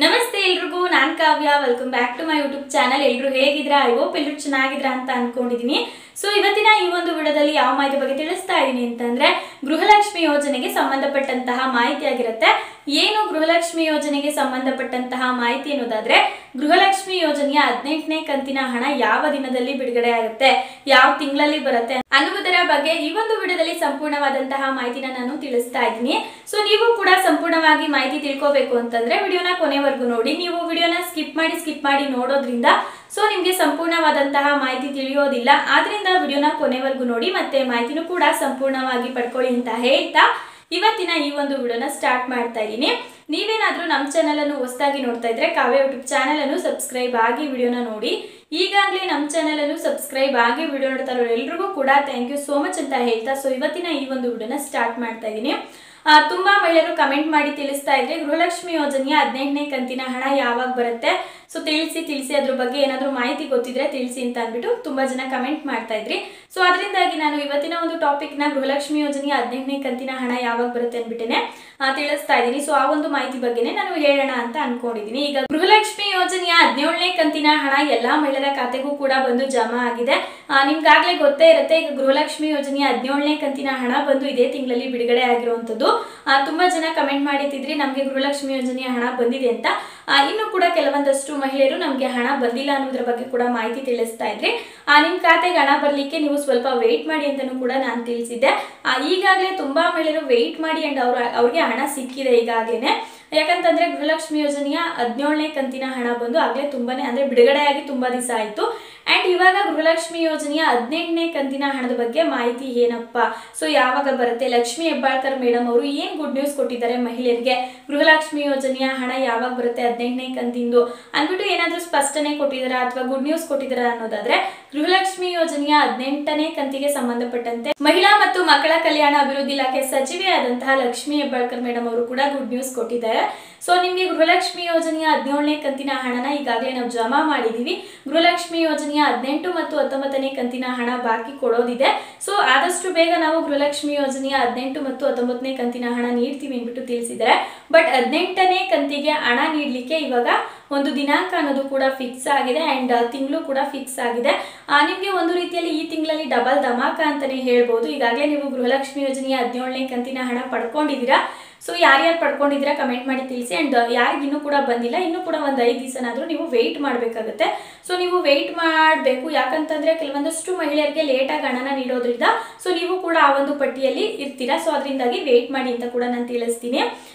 ನಮಸ್ತೆ ಎಲ್ರಿಗೂ ನಾನು Kavya welcome back to my YouTube channel. ಎಲ್ಲರೂ ಹೇಗಿದ್ದೀರಾ? ಐ ಹೋಪ್ ಎಲ್ಲರೂ ಚೆನ್ನಾಗಿದ್ದೀರಾ ಅಂತ ಅನ್ಕೊಂಡಿದ್ದೀನಿ। ಸೊ ಇವತ್ತಿನ ಈ ಒಂದು ವಿಡಿಯೋದಲ್ಲಿ ಯಾವ ಮಾಹಿತಿ ಬಗ್ಗೆ ತಿಳಿಸ್ತಾ ಇದ್ದೀನಿ ಅಂತಂದ್ರೆ ಗೃಹಲಕ್ಷ್ಮಿ ಯೋಜನೆಗೆ ಸಂಬಂಧಪಟ್ಟಂತಹ ಮಾಹಿತಿ ಆಗಿರುತ್ತೆ। ಏನು ಗೃಹಲಕ್ಷ್ಮಿ ಯೋಜನೆಗೆ ಸಂಬಂಧಪಟ್ಟಂತಹ ಮಾಹಿತಿ ಅನ್ನೋದಾದ್ರೆ ಗೃಹಲಕ್ಷ್ಮಿ ಯೋಜನೆಯ 18ನೇ ಕಂತಿನ ಹಣ ಯಾವ ದಿನದಲ್ಲಿ ಬಿಡುಗಡೆ ಆಗುತ್ತೆ, ಯಾವ ತಿಂಗಳಲ್ಲಿ ಬರುತ್ತೆ ಅನ್ನುವುದರ ಬಗ್ಗೆ ಈ ಒಂದು ವಿಡಿಯೋದಲ್ಲಿ ಸಂಪೂರ್ಣವಾದಂತಹ ಮಾಹಿತಿನ ನಾನು ತಿಳಿಸ್ತಾ ಇದ್ದೀನಿ। ಸೊ ನೀವು ಕೂಡ ಸಂಪೂರ್ಣವಾಗಿ ಮಾಹಿತಿ ತಿಳ್ಕೋಬೇಕು ಅಂತಂದ್ರೆ ವಿಡಿಯೋನ ಕೊನೆವರೆಗೂ ನೋಡಿ। ನೀವು ವಿಡಿಯೋನ ಸ್ಕಿಪ್ ಮಾಡಿ ನೋಡೋದ್ರಿಂದ ಸೊ ನಿಮಗೆ ಸಂಪೂರ್ಣವಾದಂತಹ ಮಾಹಿತಿ ತಿಳಿಯೋದಿಲ್ಲ। ಆದ್ರಿಂದ ವಿಡಿಯೋನ ಕೊನೆವರೆಗೂ ನೋಡಿ ಮತ್ತೆ ಮಾಹಿತಿನೂ ಕೂಡ ಸಂಪೂರ್ಣವಾಗಿ ಪಡ್ಕೊಳ್ಳಿ ಅಂತ ಹೇಳ್ತಾ ಇವತ್ತಿನ ಈ ಒಂದು ವಿಡಿಯೋನ ಸ್ಟಾರ್ಟ್ ಮಾಡ್ತಾ ಇದ್ದೀನಿ। ನೀವೇನಾದ್ರೂ ನಮ್ಮ ಚಾನೆಲ್ ಅನ್ನು ಹೊಸದಾಗಿ ನೋಡ್ತಾ ಇದ್ರೆ ಕಾವ್ಯ ಯೂಟ್ಯೂಬ್ ಚಾನೆಲ್ ಅನ್ನು ಸಬ್ಸ್ಕ್ರೈಬ್ ಆಗಿ ವಿಡಿಯೋನ ನೋಡಿ। ಈಗಾಗಲೇ ನಮ್ಮ ಚಾನೆಲ್ ಅನ್ನು ಸಬ್ಸ್ಕ್ರೈಬ್ ಆಗಿ ವಿಡಿಯೋ ನೋಡ್ತಾ ಇರೋರು ಎಲ್ರಿಗೂ ಕೂಡ ಥ್ಯಾಂಕ್ ಯು ಸೋ ಮಚ್ ಅಂತ ಹೇಳ್ತಾ ಸೊ ಇವತ್ತಿನ ಈ ಒಂದು ವಿಡಿಯೋನ ಸ್ಟಾರ್ಟ್ ಮಾಡ್ತಾ ಇದ್ದೀನಿ। ತುಂಬಾ ಮಹಿಳೆಯರು ಕಮೆಂಟ್ ಮಾಡಿ ತಿಳಿಸ್ತಾ ಇದ್ರೆ ಗೃಹಲಕ್ಷ್ಮಿ ಯೋಜನೆಯ 18ನೇ ಕಂತಿನ ಹಣ ಯಾವಾಗ ಬರುತ್ತೆ, ಸೊ ತಿಳಿಸಿ ಅದ್ರ ಬಗ್ಗೆ ಏನಾದರೂ ಮಾಹಿತಿ ಗೊತ್ತಿದ್ರೆ ತಿಳಿಸಿ ಅಂತ ಅಂದ್ಬಿಟ್ಟು ತುಂಬಾ ಜನ ಕಮೆಂಟ್ ಮಾಡ್ತಾ ಇದ್ರಿ। ಸೊ ಅದರಿಂದಾಗಿ ನಾನು ಇವತ್ತಿನ ಒಂದು ಟಾಪಿಕ್ ನ ಗೃಹಲಕ್ಷ್ಮಿ ಯೋಜನೆಯ 18ನೇ ಕಂತಿನ ಹಣ ಯಾವಾಗ ಬರುತ್ತೆ ಅಂದ್ಬಿಟ್ಟೇನೆ ತಿಳಿಸ್ತಾ ಇದ್ದೀನಿ। ಸೊ ಆ ಒಂದು ಮಾಹಿತಿ ಬಗ್ಗೆನೇ ನಾನು ಹೇಳೋಣ ಅಂತ ಅನ್ಕೊಂಡಿದ್ದೀನಿ। ಈಗ ಗೃಹಲಕ್ಷ್ಮಿ ಯೋಜನೆಯ 17ನೇ ಕಂತಿನ ಹಣ ಎಲ್ಲಾ ಮಹಿಳೆಯರ ಖಾತೆಗೂ ಕೂಡ ಬಂದು ಜಮಾ ಆಗಿದೆ। ನಿಮ್ಗಾಗ್ಲೇ ಗೊತ್ತೇ ಇರುತ್ತೆ, ಈಗ ಗೃಹಲಕ್ಷ್ಮಿ ಯೋಜನೆಯ 17ನೇ ಕಂತಿನ ಹಣ ಬಂದು ಇದೇ ತಿಂಗಳಲ್ಲಿ ಬಿಡುಗಡೆ ಆಗಿರುವಂತದ್ದು। ತುಂಬಾ ಜನ ಕಮೆಂಟ್ ಮಾಡಿತಿದ್ರಿ ನಮ್ಗೆ ಗೃಹಲಕ್ಷ್ಮಿ ಯೋಜನೆಯ ಹಣ ಬಂದಿದೆ ಅಂತ। ಇನ್ನು ಕೂಡ ಕೆಲವೊಂದಷ್ಟು ಮಹಿಳೆಯರು ನಮ್ಗೆ ಹಣ ಬಂದಿಲ್ಲ ಅನ್ನೋದ್ರ ಬಗ್ಗೆ ಕೂಡ ಮಾಹಿತಿ ತಿಳಿಸ್ತಾ ಇದ್ರಿ। ನಿಮ್ ಖಾತೆಗೆ ಹಣ ಬರ್ಲಿಕ್ಕೆ ನೀವು ಸ್ವಲ್ಪ ವೇಟ್ ಮಾಡಿ ಅಂತಾನೂ ಕೂಡ ನಾನು ತಿಳಿಸಿದ್ದೆ। ಈಗಾಗಲೇ ತುಂಬಾ ಮಹಿಳೆಯರು ವೇಟ್ ಮಾಡಿ ಅಂಡ್ ಅವ್ರಿಗೆ ಹಣ ಸಿಕ್ಕಿದೆ ಈಗಾಗಲೇ। ಯಾಕಂತಂದ್ರೆ ಗೃಹಲಕ್ಷ್ಮಿ ಯೋಜನೆಯ 17ನೇ ಕಂತಿನ ಹಣ ಬಂದು ಆಗ್ಲೇ ತುಂಬಾನೇ ಅಂದ್ರೆ ಬಿಡುಗಡೆಯಾಗಿ ತುಂಬಾ ದಿವಸ ಆಯ್ತು। ಅಂಡ್ ಇವಾಗ ಗೃಹಲಕ್ಷ್ಮಿ ಯೋಜನೆಯ 18ನೇ ಕಂತಿನ ಹಣದ ಬಗ್ಗೆ ಮಾಹಿತಿ ಏನಪ್ಪಾ, ಸೊ ಯಾವಾಗ ಬರುತ್ತೆ, ಲಕ್ಷ್ಮಿ ಹೆಬ್ಬಾಳ್ಕರ್ ಮೇಡಮ್ ಅವರು ಏನ್ ಗುಡ್ ನ್ಯೂಸ್ ಕೊಟ್ಟಿದ್ದಾರೆ ಮಹಿಳೆಯರಿಗೆ, ಗೃಹಲಕ್ಷ್ಮಿ ಯೋಜನೆಯ ಹಣ ಯಾವಾಗ ಬರುತ್ತೆ 18ನೇ ಕಂತಿಂದು ಅಂದ್ಬಿಟ್ಟು ಏನಾದ್ರೂ ಸ್ಪಷ್ಟನೆ ಕೊಟ್ಟಿದಾರಾ ಅಥವಾ ಗುಡ್ ನ್ಯೂಸ್ ಕೊಟ್ಟಿದಾರಾ ಅನ್ನೋದಾದ್ರೆ ಗೃಹಲಕ್ಷ್ಮಿ ಯೋಜನೆಯ 18ನೇ ಕಂತಿಗೆ ಸಂಬಂಧಪಟ್ಟಂತೆ ಮಹಿಳಾ ಮತ್ತು ಮಕ್ಕಳ ಕಲ್ಯಾಣ ಅಭಿವೃದ್ಧಿ ಇಲಾಖೆ ಸಚಿವೆ ಆದಂತಹ ಲಕ್ಷ್ಮಿ ಹೆಬ್ಬಾಳ್ಕರ್ ಮೇಡಮ್ ಅವರು ಕೂಡ ಗುಡ್ ನ್ಯೂಸ್ ಕೊಟ್ಟಿದ್ದಾರೆ। ಸೊ ನಿಮ್ಗೆ ಗೃಹಲಕ್ಷ್ಮಿ ಯೋಜನೆಯ 17ನೇ ಕಂತಿನ ಹಣನ ಈಗಾಗಲೇ ನಾವು ಜಮಾ ಮಾಡಿದೀವಿ। ಗೃಹಲಕ್ಷ್ಮಿ ಯೋಜನೆಯ 18 ಮತ್ತು 19ನೇ ಕಂತಿನ ಹಣ ಬಾಕಿ ಕೊಡೋದಿದೆ। ಸೊ ಆದಷ್ಟು ಬೇಗ ನಾವು ಗೃಹಲಕ್ಷ್ಮಿ ಯೋಜನೆಯ 18 ಮತ್ತು 19ನೇ ಕಂತಿನ ಹಣ ನೀಡ್ತೀವಿ ಅಂದ್ಬಿಟ್ಟು ತಿಳಿಸಿದ್ದಾರೆ। ಬಟ್ 18ನೇ ಕಂತಿಗೆ ಹಣ ನೀಡ್ಲಿಕ್ಕೆ ಇವಾಗ ಒಂದು ದಿನಾಂಕ ಅನ್ನೋದು ಕೂಡ ಫಿಕ್ಸ್ ಆಗಿದೆ ಅಂಡ್ ತಿಂಗಳು ಕೂಡ ಫಿಕ್ಸ್ ಆಗಿದೆ। ನಿಮ್ಗೆ ಒಂದು ರೀತಿಯಲ್ಲಿ ಈ ತಿಂಗಳಲ್ಲಿ ಡಬಲ್ ಧಮಾಕ ಅಂತಾನೆ ಹೇಳ್ಬೋದು। ಈಗಾಗಲೇ ನೀವು ಗೃಹಲಕ್ಷ್ಮಿ ಯೋಜನೆಯ 17ನೇ ಕಂತಿನ ಹಣ ಪಡ್ಕೊಂಡಿದ್ದೀರಾ। ಸೊ ಯಾರ್ಯಾರು ಪಡ್ಕೊಂಡಿದ್ದೀರಾ ಕಮೆಂಟ್ ಮಾಡಿ ತಿಳಿಸಿ ಅಂಡ್ ಯಾರಿಗೆ ಇನ್ನೂ ಕೂಡ ಬಂದಿಲ್ಲ ಇನ್ನೂ ಕೂಡ ಒಂದು 5 ದಿವಸನಾದ್ರೂ ನೀವು ವೆಯ್ಟ್ ಮಾಡಬೇಕಾಗುತ್ತೆ। ಸೊ ನೀವು ವೆಯ್ಟ್ ಮಾಡಬೇಕು, ಯಾಕಂತಂದ್ರೆ ಕೆಲವೊಂದಷ್ಟು ಮಹಿಳೆಯರಿಗೆ ಲೇಟ್ ಆಗಿ ಹಣನ ನೀಡೋದ್ರಿಂದ ಸೊ ನೀವು ಕೂಡ ಆ ಒಂದು ಪಟ್ಟಿಯಲ್ಲಿ ಇರ್ತೀರಾ। ಸೊ ಅದರಿಂದಾಗಿ ವೆಯ್ಟ್ ಮಾಡಿ ಅಂತ ಕೂಡ ನಾನು ತಿಳಿಸ್ತೀನಿ।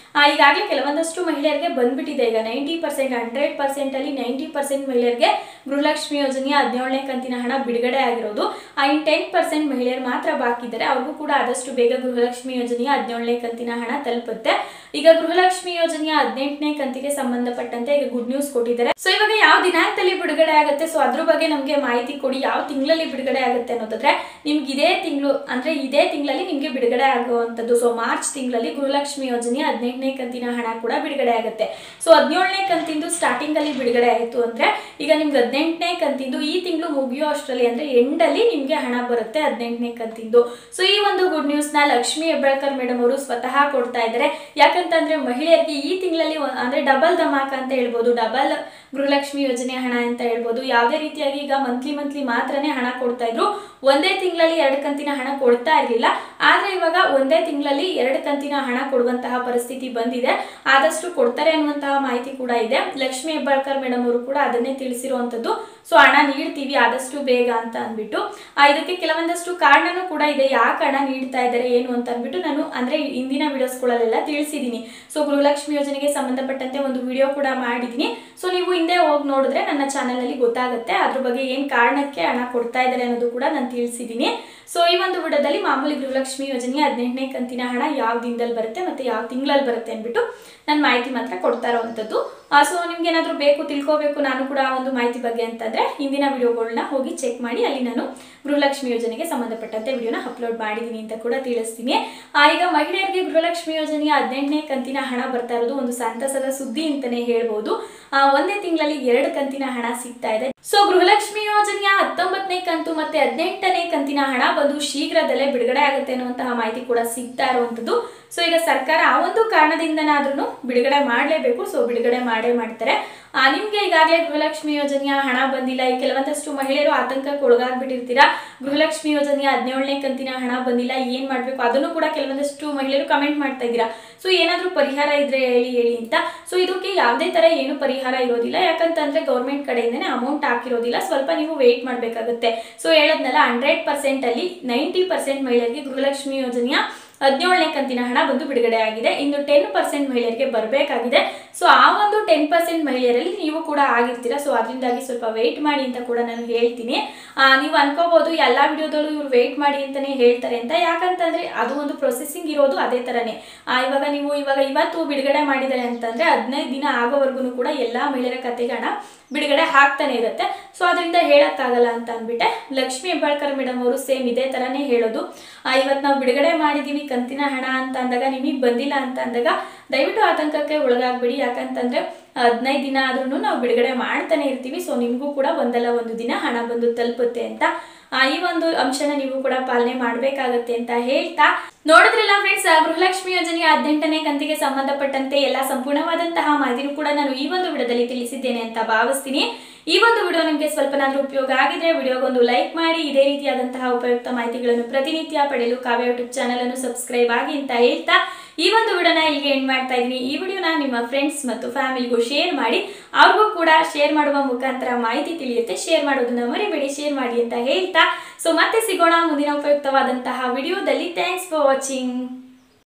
ಈಗಾಗಲೇ ಕೆಲವೊಂದಷ್ಟು ಮಹಿಳೆಯರಿಗೆ ಬಂದ್ಬಿಟ್ಟಿದೆ, ಈಗ 90% 100% ಅಲ್ಲಿ 90% ಮಹಿಳೆಯರಿಗೆ ಗೃಹಲಕ್ಷ್ಮಿ ಯೋಜನೆಯ 17ನೇ ಕಂತಿನ ಹಣ ಬಿಡುಗಡೆ ಆಗಿರೋದು। ಇನ್ 10% ಮಹಿಳೆಯರು ಮಾತ್ರ ಬಾಕಿ ಇದ್ದಾರೆ, ಅವ್ರಿಗೂ ಕೂಡ ಆದಷ್ಟು ಬೇಗ ಗೃಹಲಕ್ಷ್ಮಿ ಯೋಜನೆಯ 17ನೇ ಕಂತಿನ ಹಣ ತಲುಪುತ್ತೆ। ಈಗ ಗೃಹಲಕ್ಷ್ಮಿ ಯೋಜನೆಯ 18ನೇ ಕಂತಿಗೆ ಸಂಬಂಧಪಟ್ಟಂತೆ ಈಗ ಗುಡ್ ನ್ಯೂಸ್ ಕೊಟ್ಟಿದ್ದಾರೆ। ಸೊ ಇವಾಗ ಯಾವ ದಿನಾಂಕದಲ್ಲಿ ಬಿಡುಗಡೆ ಆಗುತ್ತೆ, ಸೊ ಅದ್ರ ಬಗ್ಗೆ ನಮ್ಗೆ ಮಾಹಿತಿ ಕೊಡಿ, ಯಾವ ತಿಂಗಳಲ್ಲಿ ಬಿಡುಗಡೆ ಆಗುತ್ತೆ ಅನ್ನೋದಾದ್ರೆ ನಿಮ್ಗೆ ಇದೇ ತಿಂಗಳು ಅಂದ್ರೆ ಇದೇ ತಿಂಗಳಲ್ಲಿ ನಿಮ್ಗೆ ಬಿಡುಗಡೆ ಆಗುವಂತದ್ದು। ಸೊ ಮಾರ್ಚ್ ತಿಂಗಳಲ್ಲಿ ಗೃಹಲಕ್ಷ್ಮಿ ಯೋಜನೆಯ 18ನೇ ಕಂತಿನ ಹಣ ಕೂಡ ಬಿಡುಗಡೆ ಆಗುತ್ತೆ। ಸೊ 17ನೇ ಕಂತಿಂದು ಸ್ಟಾರ್ಟಿಂಗ್ ಅಲ್ಲಿ ಬಿಡುಗಡೆ ಆಯ್ತು ಅಂದ್ರೆ ಈಗ ನಿಮ್ಗೆ 18ನೇ ಕಂತಿಂದು ಈ ತಿಂಗಳು ಮುಗಿಯೋ ಅಷ್ಟರಲ್ಲಿ ಅಂದ್ರೆ ಎಂಡ್ ಅಲ್ಲಿ ನಿಮ್ಗೆ ಹಣ ಬರುತ್ತೆ 18ನೇ ಕಂತಿಂದು। ಸೊ ಈ ಒಂದು ಗುಡ್ ನ್ಯೂಸ್ ನ ಲಕ್ಷ್ಮಿ ಹೆಬ್ಬಾಳ್ಕರ್ ಮೇಡಮ್ ಅವರು ಸ್ವತಃ ಕೊಡ್ತಾ ಇದ್ದಾರೆ। ಯಾಕಂತಂದ್ರೆ ಮಹಿಳೆಯರಿಗೆ ಈ ತಿಂಗಳಲ್ಲಿ ಅಂದ್ರೆ ಡಬಲ್ ಧಮಾಕ ಅಂತ ಹೇಳ್ಬೋದು, ಡಬಲ್ ಗೃಹಲಕ್ಷ್ಮಿ ಯೋಜನೆ ಹಣ ಅಂತ ಹೇಳ್ಬೋದು। ಯಾವುದೇ ರೀತಿಯಾಗಿ ಈಗ ಮಂತ್ಲಿ ಮಾತ್ರನೇ ಹಣ ಕೊಡ್ತಾ ಇದ್ರು, ಒಂದೇ ತಿಂಗಳಲ್ಲಿ 2 ಕಂತಿನ ಹಣ ಕೊಡ್ತಾ ಇರಲಿಲ್ಲ। ಆದ್ರೆ ಇವಾಗ ಒಂದೇ ತಿಂಗಳಲ್ಲಿ 2 ಕಂತಿನ ಹಣ ಕೊಡುವಂತಹ ಪರಿಸ್ಥಿತಿ ಬಂದಿದೆ, ಆದಷ್ಟು ಕೊಡ್ತಾರೆ ಅನ್ನುವಂತಹ ಮಾಹಿತಿ ಕೂಡ ಇದೆ। ಲಕ್ಷ್ಮಿ ಹೆಬ್ಬಾಳ್ಕರ್ ಮೇಡಮ್ ಅವರು ಕೂಡ ಅದನ್ನೇ ತಿಳಿಸಿರುವಂತದ್ದು। ಸೊ ಹಣ ನೀಡ್ತೀವಿ ಆದಷ್ಟು ಬೇಗ ಅಂತ ಅಂದ್ಬಿಟ್ಟು ಇದಕ್ಕೆ ಕೆಲವೊಂದಷ್ಟು ಕಾರಣನೂ ಕೂಡ ಇದೆ, ಯಾಕೆ ಹಣ ನೀಡ್ತಾ ಇದ್ದಾರೆ ಏನು ಅಂತ ಅಂದ್ಬಿಟ್ಟು ನಾನು ಅಂದ್ರೆ ಇಂದಿನ ವಿಡಿಯೋಸ್ಗಳಲ್ಲೆಲ್ಲ ತಿಳಿಸಿದ್ದೀನಿ। ಸೊ ಗೃಹಲಕ್ಷ್ಮಿ ಯೋಜನೆಗೆ ಸಂಬಂಧಪಟ್ಟಂತೆ ಒಂದು ವಿಡಿಯೋ ಕೂಡ ಮಾಡಿದ್ದೀನಿ। ಸೊ ನೀವು ಹಿಂದೆ ಹೋಗಿ ನೋಡಿದ್ರೆ ನನ್ನ ಚಾನೆಲ್ ಅಲ್ಲಿ ಗೊತ್ತಾಗುತ್ತೆ ಅದ್ರ ಬಗ್ಗೆ ಏನ್ ಕಾರಣಕ್ಕೆ ಹಣ ಕೊಡ್ತಾ ಇದ್ದಾರೆ ಅನ್ನೋದು ಕೂಡ ನಾನು ತಿಳಿಸಿದ್ದೀನಿ। ಸೊ ಈ ಒಂದು ವಿಡಿಯೋದಲ್ಲಿ ಮಾಮೂಲಿ ಗೃಹಲಕ್ಷ್ಮಿ ಯೋಜನೆಯ 18ನೇ ಕಂತಿನ ಹಣ ಯಾವ ದಿನದಲ್ಲಿ ಬರುತ್ತೆ ಮತ್ತೆ ಯಾವ ತಿಂಗಳಲ್ಲಿ ಬರುತ್ತೆ ಅಂದ್ಬಿಟ್ಟು ನಾನು ಮಾಹಿತಿ ಮಾತ್ರ ಕೊಡ್ತಾ ಇರುವಂತದ್ದು। ಸೊ ನಿಮ್ಗೆ ಏನಾದ್ರೂ ಬೇಕು ತಿಳ್ಕೋಬೇಕು ನಾನು ಕೂಡ ಆ ಒಂದು ಮಾಹಿತಿ ಬಗ್ಗೆ ಅಂತಂದ್ರೆ ಹಿಂದಿನ ವಿಡಿಯೋಗಳನ್ನ ಹೋಗಿ ಚೆಕ್ ಮಾಡಿ, ಅಲ್ಲಿ ನಾನು ಗೃಹಲಕ್ಷ್ಮಿ ಯೋಜನೆಗೆ ಸಂಬಂಧಪಟ್ಟಂತೆ ವಿಡಿಯೋನ ಅಪ್ಲೋಡ್ ಮಾಡಿದೀನಿ ಅಂತ ಕೂಡ ತಿಳಿಸ್ತೀನಿ। ಈಗ ಮಹಿಳೆಯರಿಗೆ ಗೃಹಲಕ್ಷ್ಮಿ ಯೋಜನೆಯ 18ನೇ ಕಂತಿನ ಹಣ ಬರ್ತಾ ಇರೋದು ಒಂದು ಸಂತಸದ ಸುದ್ದಿ ಅಂತಾನೆ ಹೇಳ್ಬೋದು। ಒಂದೇ ತಿಂಗಳಲ್ಲಿ 2 ಕಂತಿನ ಹಣ ಸಿಗ್ತಾ ಇದೆ। ಸೊ ಗೃಹಲಕ್ಷ್ಮಿ ಯೋಜನೆಯ 19ನೇ ಕಂತು ಮತ್ತೆ 18ನೇ ಕಂತಿನ ಹಣ ಬಂದು ಶೀಘ್ರದಲ್ಲೇ ಬಿಡುಗಡೆ ಆಗುತ್ತೆ ಅನ್ನುವಂತಹ ಮಾಹಿತಿ ಕೂಡ ಸಿಗ್ತಾ ಇರುವಂತದ್ದು। ಸೊ ಈಗ ಸರ್ಕಾರ ಆ ಒಂದು ಕಾರಣದಿಂದನಾದ್ರೂ ಬಿಡುಗಡೆ ಮಾಡಲೇಬೇಕು. ಸೊ ಬಿಡುಗಡೆ ಮಾಡೇ ಮಾಡ್ತಾರೆ. ನಿಮ್ಗೆ ಈಗಾಗಲೇ ಗೃಹಲಕ್ಷ್ಮಿ ಯೋಜನೆಯ ಹಣ ಬಂದಿಲ್ಲ, ಈ ಕೆಲವೊಂದಷ್ಟು ಮಹಿಳೆಯರು ಆತಂಕಕ್ಕೆ ಒಳಗಾಗ್ಬಿಟ್ಟಿರ್ತೀರಾ. ಗೃಹಲಕ್ಷ್ಮಿ ಯೋಜನೆಯ 17ನೇ ಕಂತಿನ ಹಣ ಬಂದಿಲ್ಲ, ಏನ್ ಮಾಡ್ಬೇಕು ಅದನ್ನು ಕೂಡ ಕೆಲವೊಂದಷ್ಟು ಮಹಿಳೆಯರು ಕಮೆಂಟ್ ಮಾಡ್ತಾ ಇದ್ದೀರಾ. ಸೊ ಏನಾದ್ರೂ ಪರಿಹಾರ ಇದ್ರೆ ಹೇಳಿ ಅಂತ. ಸೊ ಇದಕ್ಕೆ ಯಾವುದೇ ತರ ಏನು ಪರಿಹಾರ ಇರೋದಿಲ್ಲ, ಯಾಕಂತಂದ್ರೆ ಗೌರ್ಮೆಂಟ್ ಕಡೆಯಿಂದನೇ ಅಮೌಂಟ್ ಹಾಕಿರೋದಿಲ್ಲ. ಸ್ವಲ್ಪ ನೀವು ವೇಟ್ ಮಾಡ್ಬೇಕಾಗುತ್ತೆ. ಸೊ ಹೇಳದ್ನಲ್ಲ, 100% ಅಲ್ಲಿ 90% ಮಹಿಳೆಯರಿಗೆ ಗೃಹಲಕ್ಷ್ಮಿ ಯೋಜನೆಯ 17ನೇ ಕಂತಿನ ಹಣ ಬಂದು ಬಿಡುಗಡೆ ಆಗಿದೆ. ಇನ್ನು 10% ಮಹಿಳೆಯರಿಗೆ ಬರಬೇಕಾಗಿದೆ. ಸೊ ಆ ಒಂದು 10% ಮಹಿಳೆಯರಲ್ಲಿ ನೀವು ಕೂಡ ಆಗಿರ್ತೀರಾ. ಸೊ ಅದರಿಂದಾಗಿ ಸ್ವಲ್ಪ ವೇಟ್ ಮಾಡಿ ಅಂತ ಕೂಡ ನಾನು ಹೇಳ್ತೀನಿ. ನೀವು ಅನ್ಕೋಬಹುದು ಎಲ್ಲಾ ವಿಡಿಯೋದಲ್ಲೂ ಇವ್ರು ವೇಟ್ ಮಾಡಿ ಅಂತಾನೆ ಹೇಳ್ತಾರೆ ಅಂತ. ಯಾಕಂತಂದ್ರೆ ಅದು ಒಂದು ಪ್ರೊಸೆಸಿಂಗ್ ಇರೋದು ಅದೇ ತರನೇ. ಇವಾಗ ಇವತ್ತು ಬಿಡುಗಡೆ ಮಾಡಿದ್ದಾರೆ ಅಂತಂದ್ರೆ 15 ದಿನ ಆಗೋವರೆಗೂ ಕೂಡ ಎಲ್ಲಾ ಮಹಿಳೆಯರ ಖಾತೆಗೆ ಹಣ ಬಿಡುಗಡೆ ಆಗ್ತಾನೆ ಇರುತ್ತೆ. ಸೊ ಅದರಿಂದ ಹೇಳಕ್ಕಾಗಲ್ಲ ಅಂತ ಅಂದ್ಬಿಟ್ಟೆ. ಲಕ್ಷ್ಮಿ ಹೆಬ್ಬಾಳ್ಕರ್ ಮೇಡಮ್ ಅವರು ಸೇಮ್ ಇದೇ ತರಾನೇ ಹೇಳೋದು. ಇವತ್ತು ನಾವು ಬಿಡುಗಡೆ ಮಾಡಿದೀವಿ ಕಂತಿನ ಹಣ ಅಂತ ಅಂದಾಗ ನಿಮಗೆ ಬಂದಿಲ್ಲ ಅಂತ ಅಂದಾಗ ದಯವಿಟ್ಟು ಆತಂಕಕ್ಕೆ ಒಳಗಾಗ್ಬಿಡಿ. ಯಾಕಂತಂದ್ರೆ 15 ದಿನ ಆದ್ರೂ ನಾವು ಬಿಡುಗಡೆ ಮಾಡ್ತಾನೆ ಇರ್ತೀವಿ. ಸೊ ನಿಮಗೂ ಕೂಡ ಒಂದಲ್ಲ ಒಂದು ದಿನ ಹಣ ಬಂದು ತಲುಪುತ್ತೆ ಅಂತ ಈ ಒಂದು ಅಂಶನ ನೀವು ಕೂಡ ಪಾಲನೆ ಮಾಡಬೇಕಾಗುತ್ತೆ ಅಂತ ಹೇಳ್ತಾ, ನೋಡಿದ್ರಲ್ಲ ಫ್ರೆಂಡ್ಸ್, ಗೃಹಲಕ್ಷ್ಮಿ ಯೋಜನೆಯ 18ನೇ ಕಂತಿಗೆ ಸಂಬಂಧಪಟ್ಟಂತೆ ಎಲ್ಲ ಸಂಪೂರ್ಣವಾದಂತಹ ಮಾಹಿತಿನೂ ಕೂಡ ನಾನು ಈ ಒಂದು ವಿಡಿಯೋದಲ್ಲಿ ತಿಳಿಸಿದ್ದೇನೆ ಅಂತ ಭಾವಿಸ್ತೀನಿ. ಈ ಒಂದು ವಿಡಿಯೋ ನಿಮಗೆ ಸ್ವಲ್ಪನಾದ್ರೂ ಉಪಯೋಗ ಆಗಿದ್ರೆ ವಿಡಿಯೋಗೊಂದು ಲೈಕ್ ಮಾಡಿ. ಇದೇ ರೀತಿಯಾದಂತಹ ಉಪಯುಕ್ತ ಮಾಹಿತಿಗಳನ್ನು ಪ್ರತಿನಿತ್ಯ ಪಡೆಯಲು ಕಾವ್ಯ ಯೂಟ್ಯೂಬ್ ಚಾನಲ್ ಅನ್ನು ಸಬ್ಸ್ಕ್ರೈಬ್ ಆಗಿ ಅಂತ ಹೇಳ್ತಾ ಈ ಒಂದು ವಿಡಿಯೋನ ಇಲ್ಲಿಗೆ ಎಂಡ್ ಮಾಡ್ತಾ ಇದ್ದೀನಿ. ಈ ವಿಡಿಯೋನ ನಿಮ್ಮ ಫ್ರೆಂಡ್ಸ್ ಮತ್ತು ಫ್ಯಾಮಿಲಿಗೂ ಶೇರ್ ಮಾಡಿ, ಅವ್ರಿಗೂ ಕೂಡ ಶೇರ್ ಮಾಡುವ ಮುಖಾಂತರ ಮಾಹಿತಿ ತಿಳಿಯುತ್ತೆ. ಶೇರ್ ಮಾಡೋದನ್ನ ಮರಿಬೇಡಿ, ಶೇರ್ ಮಾಡಿ ಅಂತ ಹೇಳ್ತಾ, ಸೊ ಮತ್ತೆ ಸಿಗೋಣ ಮುಂದಿನ ಉಪಯುಕ್ತವಾದಂತಹ ವಿಡಿಯೋದಲ್ಲಿ. Thanks for watching.